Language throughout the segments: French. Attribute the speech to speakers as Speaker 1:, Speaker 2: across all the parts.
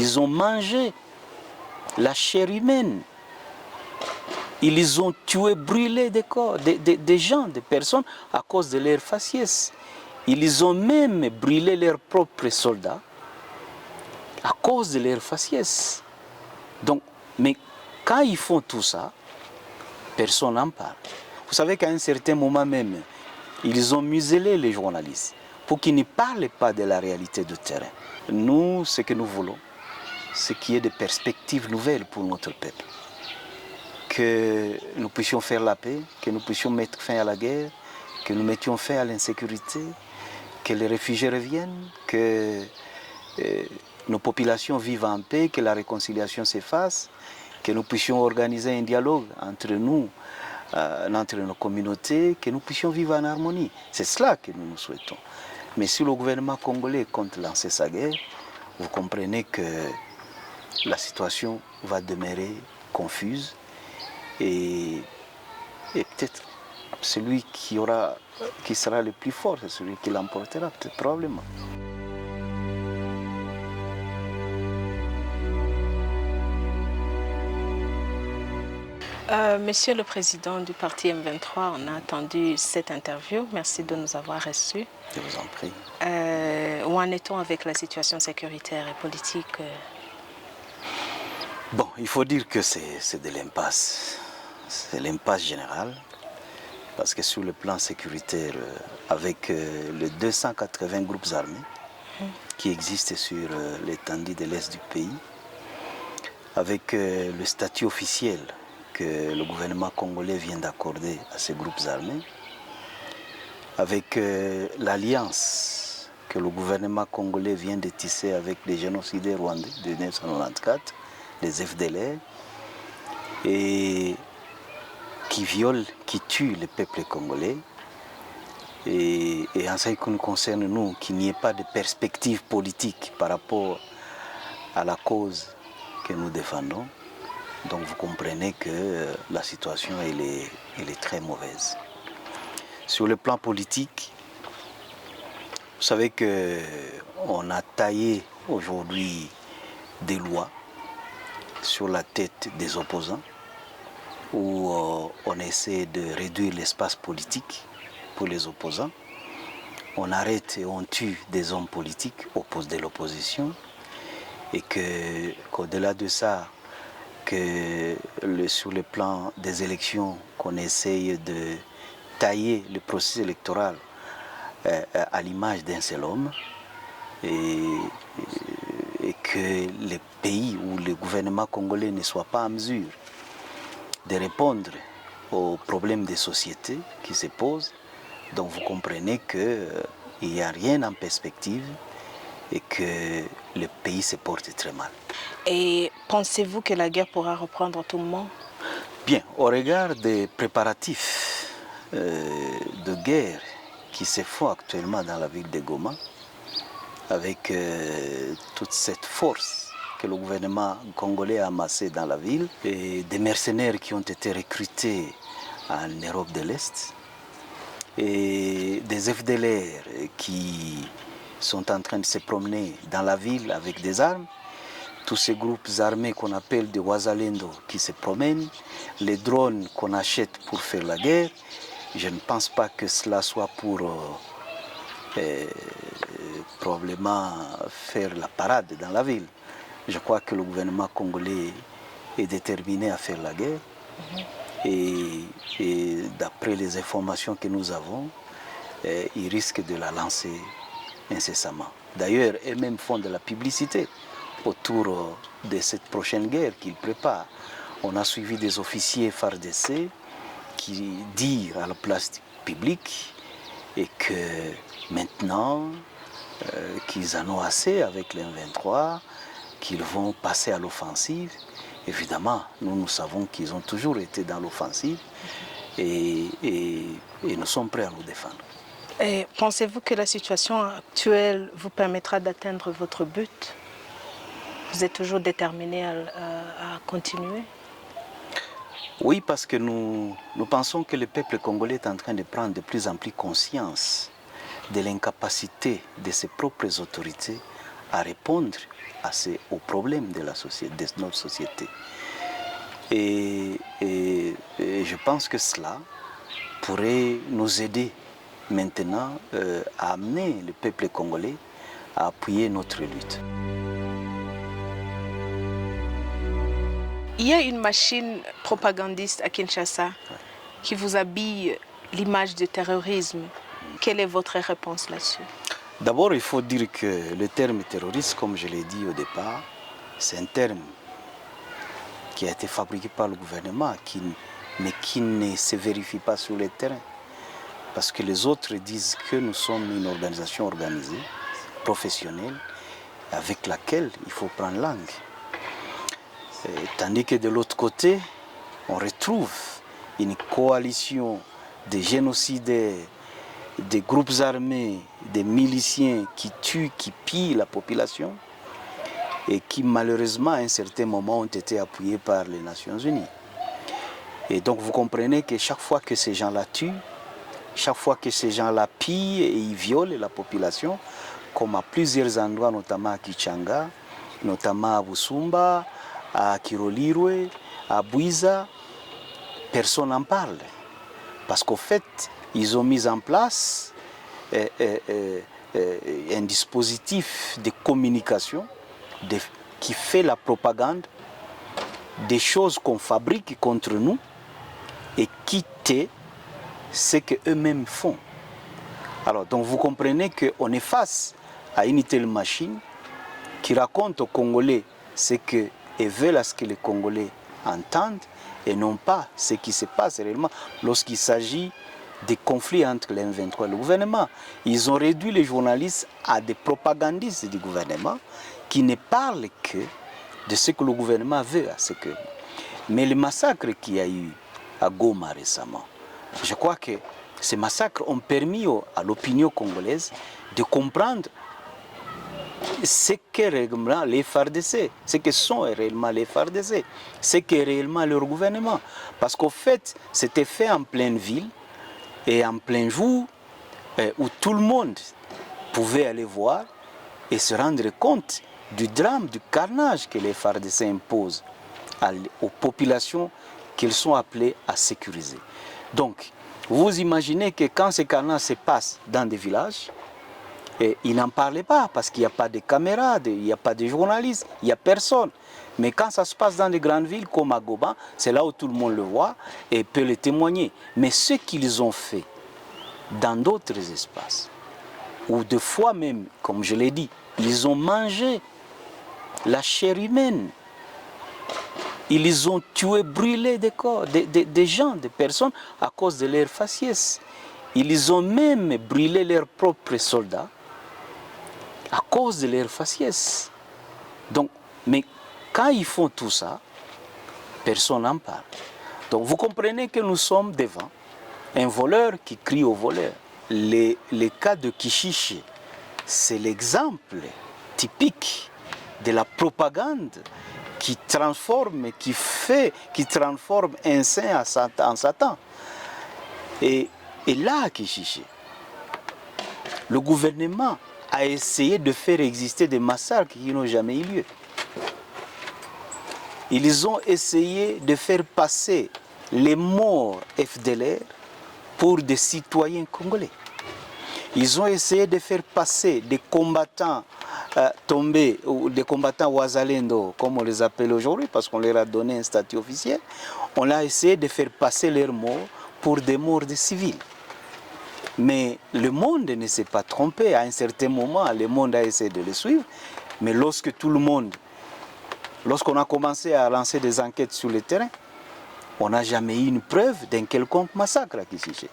Speaker 1: Ils ont mangé la chair humaine. Ils ont tué, brûlé des corps, des gens, des personnes à cause de leur faciès. Ils ont même brûlé leurs propres soldats à cause de leur faciès. Donc, mais quand ils font tout ça, personne n'en parle. Vous savez qu'à un certain moment même, ils ont muselé les journalistes pour qu'ils ne parlent pas de la réalité du terrain. Nous, ce que nous voulons, c'est qu'il y ait des perspectives nouvelles pour notre peuple. Que nous puissions faire la paix, que nous puissions mettre fin à la guerre, que nous mettions fin à l'insécurité, que les réfugiés reviennent, que nos populations vivent en paix, que la réconciliation s'efface, que nous puissions organiser un dialogue entre nous, entre nos communautés, que nous puissions vivre en harmonie. C'est cela que nous nous souhaitons. Mais si le gouvernement congolais compte lancer sa guerre, vous comprenez que la situation va demeurer confuse et peut-être celui qui sera le plus fort, c'est celui qui l'emportera, peut-être probablement.
Speaker 2: Monsieur le Président du parti M23, on a attendu cette interview. Merci de nous avoir reçus.
Speaker 1: Je vous en prie.
Speaker 2: Où en est-on avec la situation sécuritaire et politique?
Speaker 1: Bon, il faut dire que c'est de l'impasse. C'est l'impasse générale. Parce que sur le plan sécuritaire, avec les 280 groupes armés qui existent sur l'étendue de l'Est du pays, avec le statut officiel que le gouvernement congolais vient d'accorder à ces groupes armés, avec l'alliance que le gouvernement congolais vient de tisser avec les génocidaires rwandais de 1994, les FDLR, et qui violent, qui tuent le peuple congolais. Et en ce qui nous concerne, nous, qu'il n'y ait pas de perspective politique par rapport à la cause que nous défendons. Donc vous comprenez que la situation elle est très mauvaise. Sur le plan politique, vous savez qu'on a taillé aujourd'hui des lois sur la tête des opposants où on essaie de réduire l'espace politique pour les opposants. On arrête et on tue des hommes politiques de l'opposition et qu'au-delà de ça, sur le plan des élections, qu'on essaye de tailler le processus électoral à l'image d'un seul homme et que les pays ou le gouvernement congolais ne soit pas en mesure de répondre aux problèmes des sociétés qui se posent. Donc vous comprenez qu'il n'y a rien en perspective et que le pays se porte très mal.
Speaker 2: Et pensez-vous que la guerre pourra reprendre à tout moment?
Speaker 1: Bien, au regard des préparatifs de guerre qui se font actuellement dans la ville de Goma, avec toute cette force que le gouvernement congolais a amassée dans la ville, et des mercenaires qui ont été recrutés en Europe de l'Est, et des FDLR qui sont en train de se promener dans la ville avec des armes, tous ces groupes armés qu'on appelle des Wazalendo qui se promènent, les drones qu'on achète pour faire la guerre. Je ne pense pas que cela soit pour probablement faire la parade dans la ville. Je crois que le gouvernement congolais est déterminé à faire la guerre. Et d'après les informations que nous avons, ils risquent de la lancer incessamment. D'ailleurs, eux-mêmes font de la publicité autour de cette prochaine guerre qu'ils préparent. On a suivi des officiers FARDC qui disent à la place publique et que maintenant qu'ils en ont assez avec les M23, qu'ils vont passer à l'offensive. Évidemment, nous savons qu'ils ont toujours été dans l'offensive et nous sommes prêts à nous défendre.
Speaker 2: Et pensez-vous que la situation actuelle vous permettra d'atteindre votre but? Vous êtes toujours déterminé à continuer?
Speaker 1: Oui, parce que nous pensons que le peuple congolais est en train de prendre de plus en plus conscience de l'incapacité de ses propres autorités à répondre aux problèmes de notre société. Et je pense que cela pourrait nous aider maintenant à amener le peuple congolais à appuyer notre lutte.
Speaker 2: Il y a une machine propagandiste à Kinshasa qui vous habille l'image du terrorisme. Quelle est votre réponse là-dessus?
Speaker 1: D'abord, il faut dire que le terme terroriste, comme je l'ai dit au départ, c'est un terme qui a été fabriqué par le gouvernement, mais qui ne se vérifie pas sur le terrain. Parce que les autres disent que nous sommes une organisation organisée, professionnelle, avec laquelle il faut prendre langue. Tandis que de l'autre côté, on retrouve une coalition de génocidaires, des groupes armés, des miliciens qui tuent, qui pillent la population et qui malheureusement à un certain moment ont été appuyés par les Nations Unies. Et donc vous comprenez que chaque fois que ces gens-là tuent, chaque fois que ces gens-là pillent et ils violent la population, comme à plusieurs endroits, notamment à Kichanga, notamment à Busumba, à Kirolirwe, à Bouiza, personne n'en parle. Parce qu'au fait, ils ont mis en place un dispositif de communication qui fait la propagande des choses qu'on fabrique contre nous et qui tait ce qu'eux-mêmes font. Alors, donc vous comprenez qu'on est face à une telle machine qui raconte aux Congolais ce qu'ils veulent à ce que les Congolais entendent et non pas ce qui se passe réellement lorsqu'il s'agit des conflits entre les M23 et le gouvernement. Ils ont réduit les journalistes à des propagandistes du gouvernement qui ne parlent que de ce que le gouvernement veut. Mais le massacre qu'il y a eu à Goma récemment, je crois que ces massacres ont permis à l'opinion congolaise de comprendre ce qu'est réellement les FARDC, ce que sont réellement les FARDC, ce qu'est réellement leur gouvernement. Parce qu'au fait, c'était fait en pleine ville et en plein jour où tout le monde pouvait aller voir et se rendre compte du drame, du carnage que les FARDC imposent aux populations qu'ils sont appelés à sécuriser. Donc, vous imaginez que quand ces carnages se passent dans des villages, ils n'en parlaient pas parce qu'il n'y a pas de caméras, il n'y a pas de journalistes, il n'y a personne. Mais quand ça se passe dans des grandes villes comme à Goma, c'est là où tout le monde le voit et peut le témoigner. Mais ce qu'ils ont fait dans d'autres espaces, ou des fois même, comme je l'ai dit, ils ont mangé la chair humaine. Ils ont tué, brûlé des corps, des gens, des personnes à cause de leur faciès. Ils ont même brûlé leurs propres soldats à cause de leur faciès. Donc, mais quand ils font tout ça, personne n'en parle. Donc vous comprenez que nous sommes devant un voleur qui crie au voleur. Le cas de Kishiché, c'est l'exemple typique de la propagande qui transforme un saint en Satan. Et là, à Kishiché, le gouvernement a essayé de faire exister des massacres qui n'ont jamais eu lieu. Ils ont essayé de faire passer les morts FDLR pour des citoyens congolais. Ils ont essayé de faire passer des combattants tombés, ou des combattants Wazalendo, comme on les appelle aujourd'hui, parce qu'on leur a donné un statut officiel. On a essayé de faire passer leurs morts pour des morts de civils. Mais le monde ne s'est pas trompé. À un certain moment, le monde a essayé de le suivre. Mais lorsqu'on a commencé à lancer des enquêtes sur le terrain, on n'a jamais eu une preuve d'un quelconque massacre à Kishiché.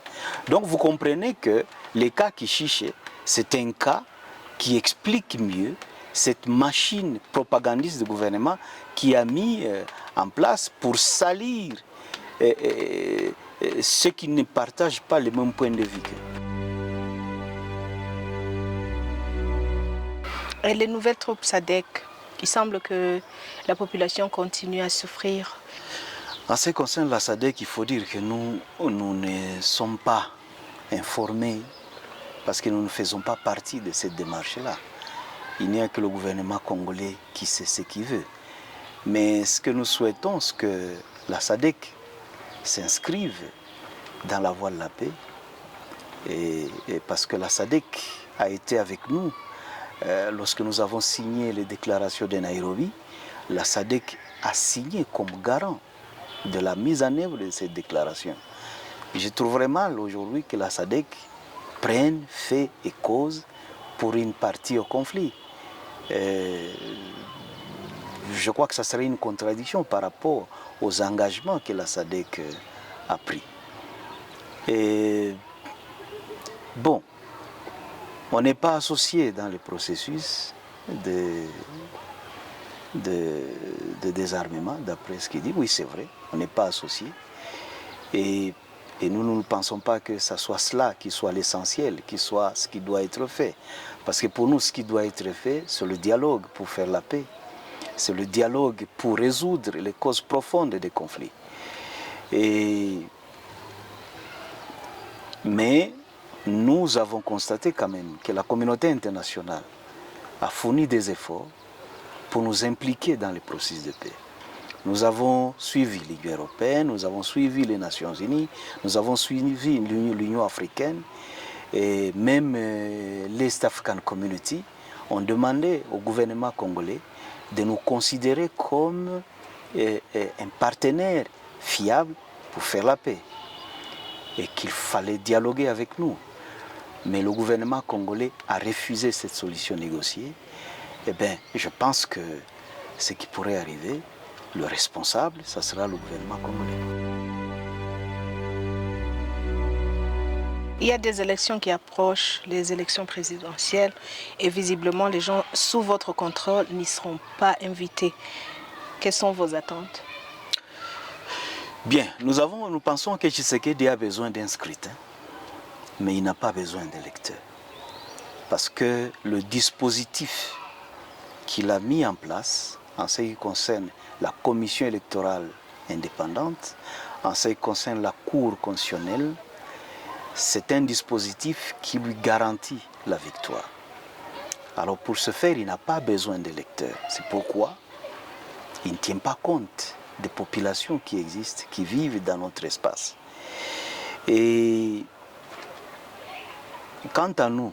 Speaker 1: Donc vous comprenez que le cas Kishiché, c'est un cas qui explique mieux cette machine propagandiste du gouvernement qui a mis en place pour salir ceux qui ne partagent pas le même point de vue qu'eux.
Speaker 2: Et les nouvelles troupes SADC, il semble que la population continue à souffrir.
Speaker 1: En ce qui concerne la SADC, il faut dire que nous ne sommes pas informés parce que nous ne faisons pas partie de cette démarche-là. il n'y a que le gouvernement congolais qui sait ce qu'il veut. Mais ce que nous souhaitons, c'est que la SADC s'inscrive dans la voie de la paix. Et parce que la SADC a été avec nous lorsque nous avons signé les déclarations de Nairobi, la SADC a signé comme garant de la mise en œuvre de ces déclarations. Je trouverais mal aujourd'hui que la SADC prenne, fait et cause pour une partie au conflit. Je crois que ça serait une contradiction par rapport aux engagements que la SADC a pris. Et bon, on n'est pas associé dans le processus de désarmement, d'après ce qu'il dit. Oui, c'est vrai, on n'est pas associé. Et nous ne pensons pas que ce soit cela qui soit l'essentiel, qui soit ce qui doit être fait. Parce que pour nous, ce qui doit être fait, c'est le dialogue pour faire la paix. C'est le dialogue pour résoudre les causes profondes des conflits. Mais nous avons constaté quand même que la communauté internationale a fourni des efforts pour nous impliquer dans le processus de paix. Nous avons suivi l'Union européenne, nous avons suivi les Nations Unies, nous avons suivi l'Union africaine et même l'East African Community ont demandé au gouvernement congolais de nous considérer comme un partenaire fiable pour faire la paix et qu'il fallait dialoguer avec nous. Mais le gouvernement congolais a refusé cette solution négociée. Eh bien, je pense que ce qui pourrait arriver, le responsable, ça sera le gouvernement congolais.
Speaker 2: Il y a des élections qui approchent, les élections présidentielles, et visiblement les gens sous votre contrôle n'y seront pas invités. Quelles sont vos attentes?
Speaker 1: Bien, nous pensons que Tshisekedi a besoin d'inscrits, mais il n'a pas besoin d'électeurs. Parce que le dispositif qu'il a mis en place, en ce qui concerne la commission électorale indépendante, en ce qui concerne la Cour constitutionnelle, c'est un dispositif qui lui garantit la victoire. Alors pour ce faire, il n'a pas besoin d'électeurs. C'est pourquoi il ne tient pas compte des populations qui existent, qui vivent dans notre espace. Et quant à nous,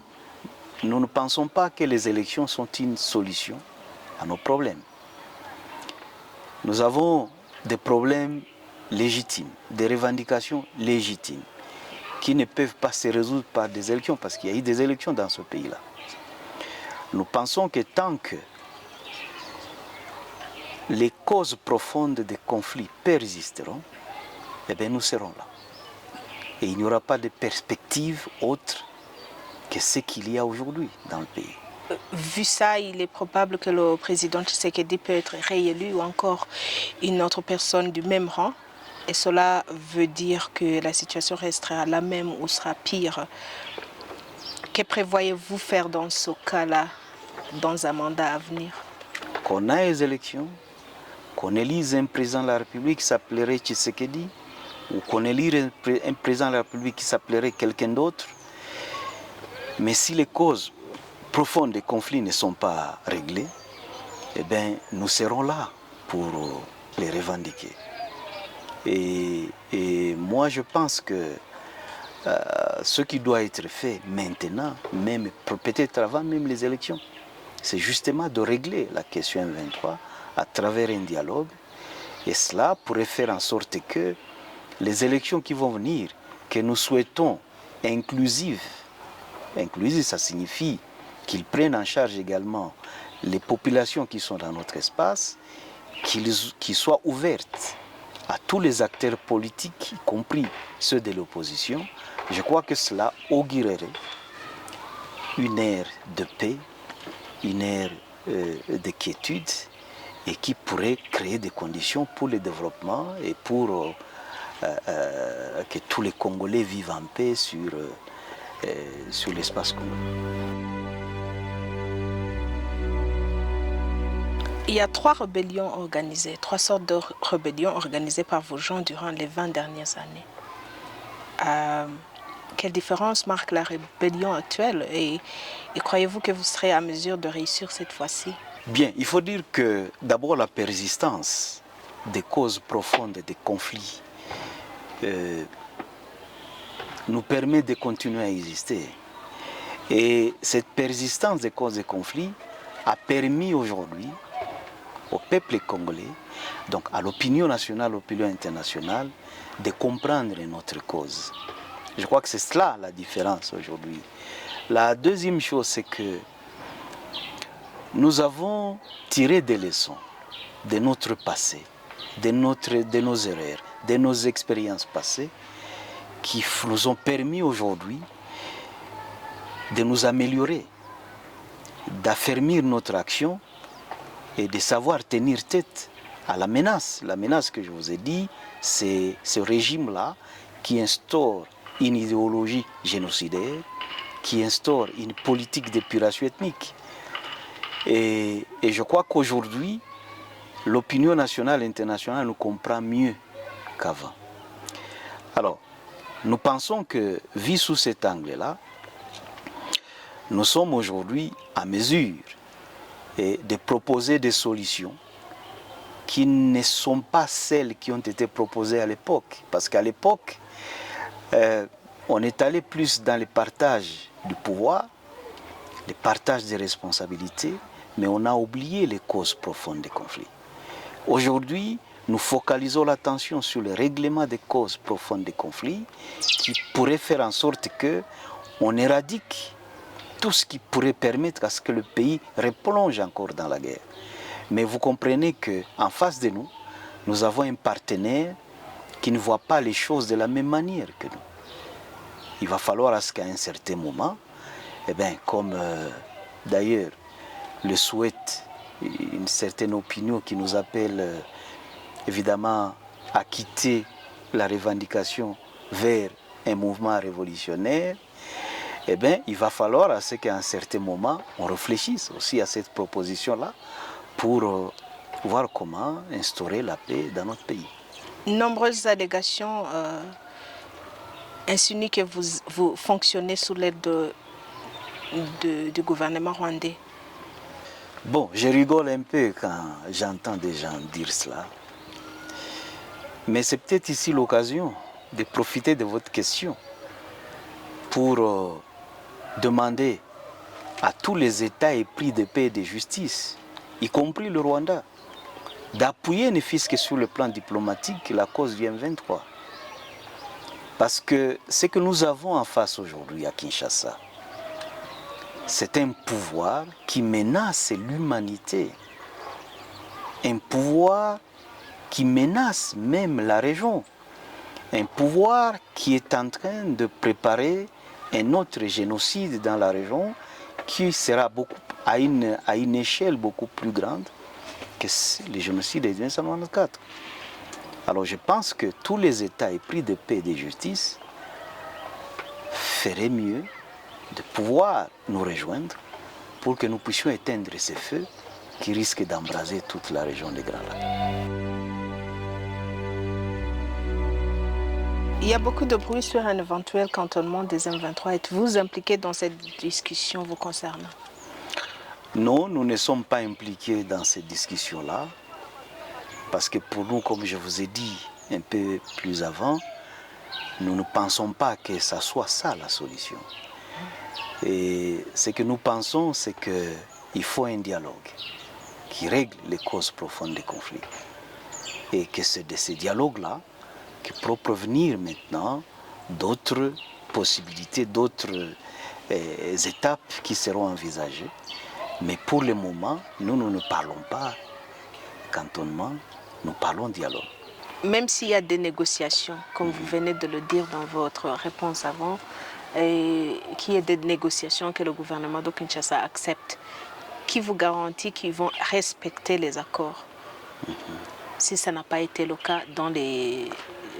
Speaker 1: nous ne pensons pas que les élections sont une solution à nos problèmes. Nous avons des problèmes légitimes, des revendications légitimes, qui ne peuvent pas se résoudre par des élections, parce qu'il y a eu des élections dans ce pays-là. Nous pensons que tant que les causes profondes des conflits persisteront, eh bien nous serons là. Et il n'y aura pas de perspective autre que ce qu'il y a aujourd'hui dans le pays.
Speaker 2: Vu ça, il est probable que le président Tshisekedi peut être réélu ou encore une autre personne du même rang. Et cela veut dire que la situation restera la même ou sera pire. Que prévoyez-vous faire dans ce cas-là, dans un mandat à venir?
Speaker 1: Qu'on ait les élections, qu'on élise un président de la République qui s'appellerait Tshisekedi, ou qu'on élise un président de la République qui s'appellerait quelqu'un d'autre. Mais si les causes profondes des conflits ne sont pas réglées, eh bien, nous serons là pour les revendiquer. Et moi, je pense que ce qui doit être fait maintenant, même peut-être avant même les élections, c'est justement de régler la question M23 à travers un dialogue. Et cela pourrait faire en sorte que les élections qui vont venir, que nous souhaitons inclusives, ça signifie qu'ils prennent en charge également les populations qui sont dans notre espace, qu'ils soient ouvertes à tous les acteurs politiques, y compris ceux de l'opposition. Je crois que cela augurerait une ère de paix, une ère de quiétude, et qui pourrait créer des conditions pour le développement et pour que tous les Congolais vivent en paix sur l'espace congolais.
Speaker 2: Il y a 3 rébellions organisées, 3 sortes de rébellions organisées par vos gens durant les 20 dernières années. quelle différence marque la rébellion actuelle et croyez-vous que vous serez à mesure de réussir cette fois-ci?
Speaker 1: Bien, il faut dire que d'abord la persistance des causes profondes des conflits nous permet de continuer à exister. Et cette persistance des causes des conflits a permis aujourd'hui au peuple congolais, donc à l'opinion nationale, à l'opinion internationale, de comprendre notre cause. Je crois que c'est cela la différence aujourd'hui. La deuxième chose, c'est que nous avons tiré des leçons de notre passé, de nos erreurs, de nos expériences passées, qui nous ont permis aujourd'hui de nous améliorer, d'affermir notre action et de savoir tenir tête à la menace. La menace que je vous ai dit, c'est ce régime-là qui instaure une idéologie génocidaire, qui instaure une politique d'épuration ethnique. Et je crois qu'aujourd'hui, l'opinion nationale et internationale nous comprend mieux qu'avant. Alors, nous pensons que, vu sous cet angle-là, nous sommes aujourd'hui à mesure de proposer des solutions qui ne sont pas celles qui ont été proposées à l'époque. Parce qu'à l'époque, on est allé plus dans le partage du pouvoir, le partage des responsabilités, mais on a oublié les causes profondes des conflits. Aujourd'hui, nous focalisons l'attention sur le règlement des causes profondes des conflits qui pourrait faire en sorte qu'on éradique tout ce qui pourrait permettre à ce que le pays replonge encore dans la guerre. Mais vous comprenez qu'en face de nous, nous avons un partenaire qui ne voit pas les choses de la même manière que nous. Il va falloir à ce qu'à un certain moment, eh bien, comme d'ailleurs le souhaite une certaine opinion qui nous appelle évidemment à quitter la revendication vers un mouvement révolutionnaire, eh bien, il va falloir à ce qu'à un certain moment, on réfléchisse aussi à cette proposition-là pour voir comment instaurer la paix dans notre pays.
Speaker 2: Nombreuses allégations insinuent que vous fonctionnez sous l'aide du gouvernement rwandais.
Speaker 1: Bon, je rigole un peu quand j'entends des gens dire cela. Mais c'est peut-être ici l'occasion de profiter de votre question pour demander à tous les États épris de paix et de justice, y compris le Rwanda, d'appuyer ne fût-ce que sur le plan diplomatique la cause du M23. Parce que ce que nous avons en face aujourd'hui à Kinshasa, c'est un pouvoir qui menace l'humanité, un pouvoir qui menace même la région, un pouvoir qui est en train de préparer un autre génocide dans la région qui sera à une échelle beaucoup plus grande que le génocide de 1994. Alors je pense que tous les États épris de paix et de justice feraient mieux de pouvoir nous rejoindre pour que nous puissions éteindre ces feux qui risquent d'embraser toute la région des Grands Lacs.
Speaker 2: Il y a beaucoup de bruit sur un éventuel cantonnement des M23. Êtes-vous impliqué dans cette discussion vous concernant?
Speaker 1: Non, nous ne sommes pas impliqués dans cette discussion-là, parce que pour nous, comme je vous ai dit un peu plus avant, nous ne pensons pas que ça soit ça la solution. Et ce que nous pensons, c'est qu'il faut un dialogue qui règle les causes profondes des conflits. Et que c'est de ce dialogue-là que pourront provenir maintenant d'autres possibilités, d'autres étapes qui seront envisagées. Mais pour le moment, nous ne parlons pas cantonnement, nous parlons dialogue.
Speaker 2: Même s'il y a des négociations, comme vous venez de le dire dans votre réponse avant, et qu'il y ait des négociations que le gouvernement de Kinshasa accepte, qui vous garantit qu'ils vont respecter les accords, si ça n'a pas été le cas dans les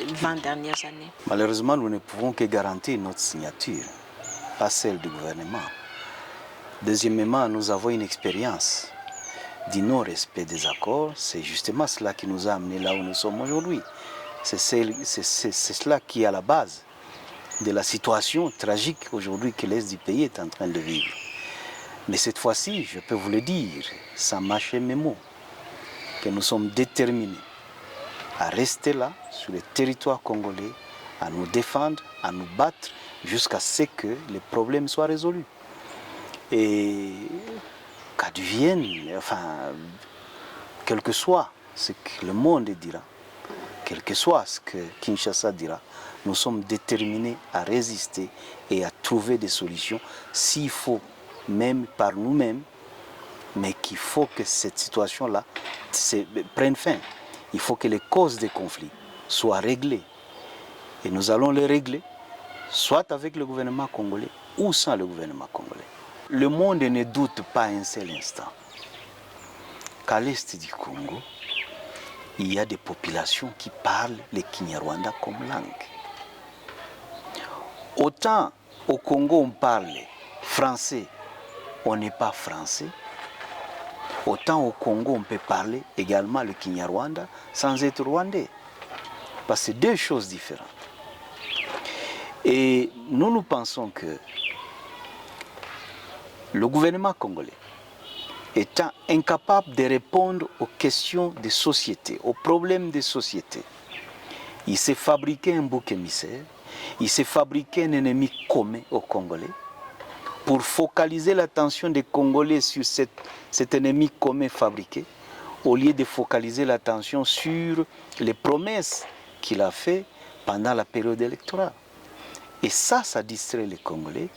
Speaker 2: 20 dernières années?
Speaker 1: Malheureusement, nous ne pouvons que garantir notre signature, pas celle du gouvernement. Deuxièmement, nous avons une expérience du non-respect des accords. C'est justement cela qui nous a amenés là où nous sommes aujourd'hui. C'est cela qui est à la base de la situation tragique aujourd'hui que l'Est du pays est en train de vivre. Mais cette fois-ci, je peux vous le dire, sans mâcher mes mots, que nous sommes déterminés à rester là, sur le territoire congolais, à nous défendre, à nous battre, jusqu'à ce que les problèmes soient résolus. Et qu'advienne, enfin, quel que soit ce que le monde dira, quel que soit ce que Kinshasa dira, nous sommes déterminés à résister et à trouver des solutions, s'il faut, même par nous-mêmes, mais qu'il faut que cette situation-là prenne fin. Il faut que les causes des conflits soient réglées. Et nous allons les régler, soit avec le gouvernement congolais ou sans le gouvernement congolais. Le monde ne doute pas un seul instant qu'à l'est du Congo, il y a des populations qui parlent le Kinyarwanda comme langue. Autant au Congo on parle français, on n'est pas français. Autant au Congo on peut parler également le Kinyarwanda sans être rwandais. Parce que c'est deux choses différentes. Et nous pensons que le gouvernement congolais, étant incapable de répondre aux questions des sociétés, aux problèmes des sociétés, il s'est fabriqué un bouc émissaire, il s'est fabriqué un ennemi commun aux Congolais pour focaliser l'attention des Congolais sur cet ennemi commun fabriqué, au lieu de focaliser l'attention sur les promesses qu'il a faites pendant la période électorale. Et ça distrait les Congolais,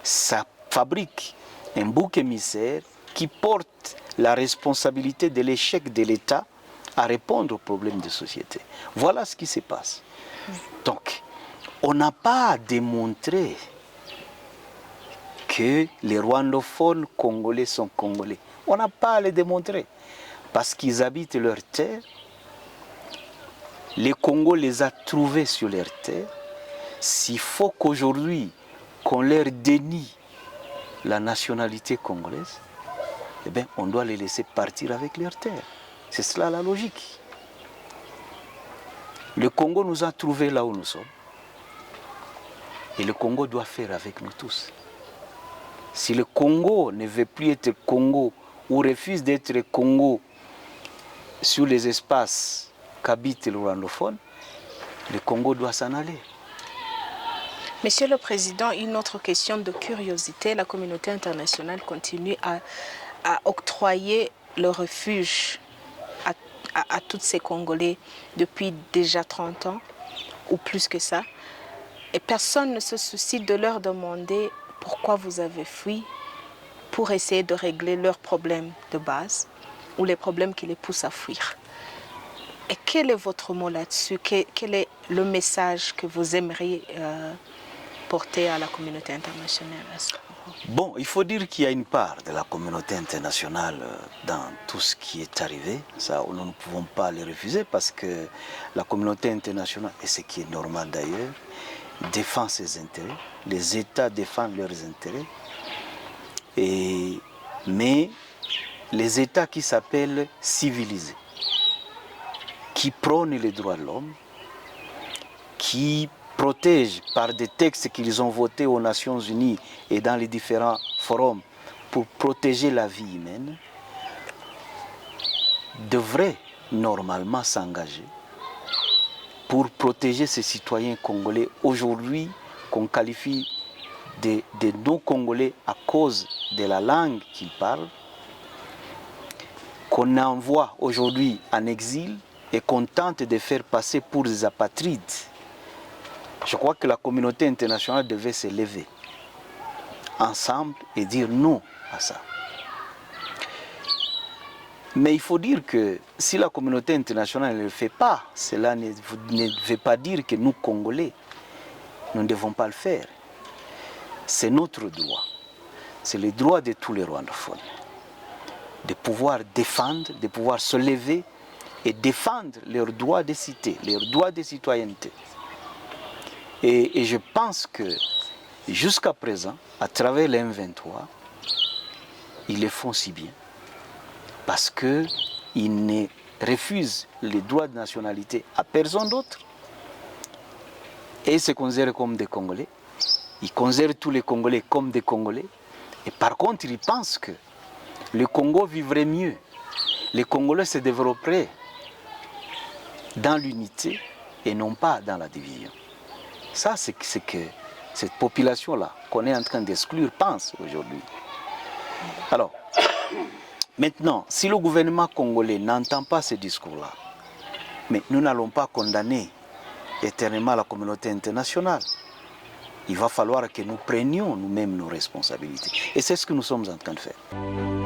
Speaker 1: ça fabrique un bouc émissaire qui porte la responsabilité de l'échec de l'État à répondre aux problèmes de société. Voilà ce qui se passe. Donc, on n'a pas à démontrer que les rwandophones congolais sont congolais. On n'a pas à le démontrer. Parce qu'ils habitent leur terre. Les Congos les a trouvés sur leur terre. S'il faut qu'aujourd'hui, qu'on leur dénie la nationalité congolaise, eh bien, on doit les laisser partir avec leur terre. C'est cela la logique. Le Congo nous a trouvés là où nous sommes. Et le Congo doit faire avec nous tous. Si le Congo ne veut plus être Congo ou refuse d'être Congo sur les espaces qu'habite le rwandophone, le Congo doit s'en aller.
Speaker 2: Monsieur le Président, une autre question de curiosité. La communauté internationale continue à octroyer le refuge à tous ces Congolais depuis déjà 30 ans, ou plus que ça. Et personne ne se soucie de leur demander pourquoi vous avez fui, pour essayer de régler leurs problèmes de base ou les problèmes qui les poussent à fuir. Et quel est votre mot là-dessus? Quel est le message que vous aimeriez porter à la communauté internationale?
Speaker 1: Bon, il faut dire qu'il y a une part de la communauté internationale dans tout ce qui est arrivé. Ça, nous ne pouvons pas le refuser parce que la communauté internationale, et ce qui est normal d'ailleurs, défend ses intérêts. Les États défendent leurs intérêts. Mais les États qui s'appellent civilisés, qui prônent les droits de l'homme, qui protègent par des textes qu'ils ont votés aux Nations Unies et dans les différents forums pour protéger la vie humaine, devraient normalement s'engager pour protéger ces citoyens congolais aujourd'hui qu'on qualifie de non-congolais à cause de la langue qu'ils parlent, qu'on envoie aujourd'hui en exil et qu'on tente de faire passer pour des apatrides. Je crois que la communauté internationale devait se lever ensemble et dire non à ça. Mais il faut dire que si la communauté internationale ne le fait pas, cela ne veut pas dire que nous, Congolais, nous ne devons pas le faire. C'est notre droit. C'est le droit de tous les rwandophones de pouvoir défendre, de pouvoir se lever et défendre leurs droits de cité, leurs droits de citoyenneté. Et je pense que jusqu'à présent, à travers les M23, ils le font si bien. Parce qu'ils ne refusent les droits de nationalité à personne d'autre Et ils se considèrent comme des Congolais. Ils considèrent tous les Congolais comme des Congolais. Et par contre, ils pensent que le Congo vivrait mieux. Les Congolais se développeraient dans l'unité et non pas dans la division. Ça, c'est ce que cette population-là qu'on est en train d'exclure pense aujourd'hui. Alors, maintenant, si le gouvernement congolais n'entend pas ce discours-là, mais nous n'allons pas condamner éternellement la communauté internationale. Il va falloir que nous prenions nous-mêmes nos responsabilités. Et c'est ce que nous sommes en train de faire.